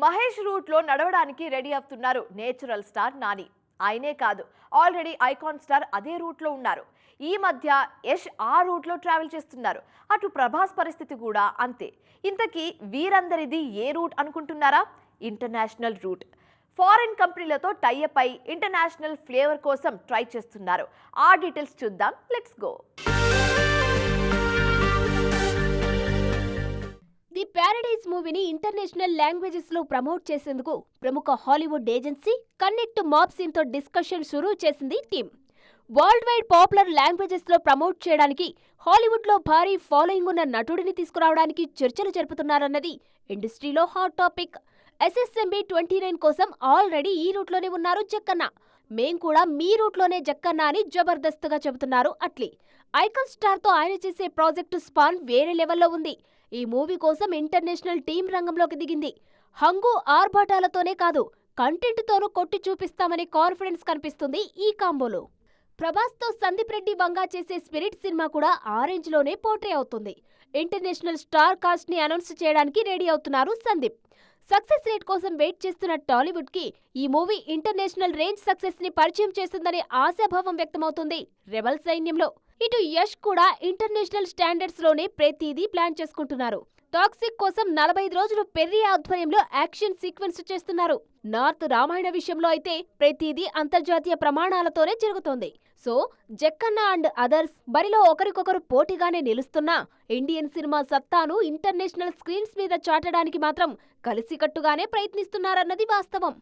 Mahesh route లో నడవడానికి ready అవుతున్నారు నేచురల్ స్టార్ నాని. ఆయనే కాదు, ఆల్రెడీ ఐకాన్ స్టార్ అదే రూట్ లో ఉన్నారు. ఈ మధ్య యష్ ఆ రూట్ లో ట్రావెల్ చేస్తున్నారు. అటు ప్రభాస్ పరిస్థితి కూడా అంతే. ఇంతకీ వీరందరిది ఏ రూట్ అనుకుంటున్నారా? International route. ఫారెన్ కంపెనీలతో టైఅప్ అయి ఇంటర్నేషనల్ ఫ్లేవర్ కోసం ట్రై చేస్తున్నారు. ఆ డీటెయిల్స్ చూద్దాం. Let's go. ది ప్యారడైజ్ మూవీని ఇంటర్నేషనల్ లాంగ్వేజెస్ లో ప్రమోట్ చేసేందుకు ప్రముఖ హాలీవుడ్ ఏజెన్సీ కన్నెక్ట్ మాప్సిన్ తో డిస్కషన్ షురూ చేసింది team. World wide popular languages లో ప్రమోట్ చేయడానికి హాలీవుడ్ లో భారీ ఫాలోయింగ్ ఉన్న నటుడిని తీసుకురావడానికి చర్చలు జరుపుతున్నారన్నది ఇండస్ట్రీలో హాట్ టాపిక్. SSMB 29 కోసం ఆల్రెడీ ఈ రూట్ లోనే ఉన్నారు జక్కన్న. మేం కూడా మీ రూట్ లోనే జక్కన్న అని జబర్దస్త్గా చెబుతున్నారు అట్లీ. ఐకాన్ స్టార్ తో ఆయన చేసే ప్రాజెక్టు స్పాన్ వేరే లెవెల్లో ఉంది. ఈ మూవీ కోసం ఇంటర్నేషనల్ టీం రంగంలోకి దిగింది. హంగు ఆర్భాటాలతోనే కాదు, కంటెంట్ తోనూ కొట్టి చూపిస్తామనే కాన్ఫిడెన్స్ కనిపిస్తుంది ఈ కాంబోలో. ప్రభాస్ తో సందీప్ రెడ్డి వంగా చేసే స్పిరిట్ సినిమా కూడా ఆ రేంజ్ లోనే పోర్ట్రే అవుతుంది. ఇంటర్నేషనల్ స్టార్ కాస్ట్ ని అనౌన్స్ చేయడానికి రెడీ అవుతున్నారు సందీప్. సక్సెస్ రేట్ కోసం వెయిట్ చేస్తున్న టాలీవుడ్ కి ఈ మూవీ ఇంటర్నేషనల్ రేంజ్ సక్సెస్ ని పరిచయం చేస్తుందనే ఆశాభావం వ్యక్తమవుతుంది రెబల్ సైన్యంలో. ఇటు యష్ కూడా ఇంటర్నేషనల్ స్టాండర్డ్స్ లోనే ప్రతిదీ ప్లాన్ చేసుకుంటున్నారు. టాక్సిక్ కోసం 45 రోజులు పెర్రీ ఆధ్వర్యంలో యాక్షన్ సీక్వెన్స్ చేస్తున్నారు. నార్త్ రామాయణ విషయంలో అయితే ప్రతిదీ అంతర్జాతీయ ప్రమాణాలతోనే జరుగుతోంది. సో జక్కన్న అండ్ అదర్స్ బరిలో ఒకరికొకరు పోటీగానే నిలుస్తున్నా ఇండియన్ సినిమా సత్తాను ఇంటర్నేషనల్ స్క్రీన్స్ మీద చాటడానికి మాత్రం కలిసికట్టుగానే ప్రయత్నిస్తున్నారన్నది వాస్తవం.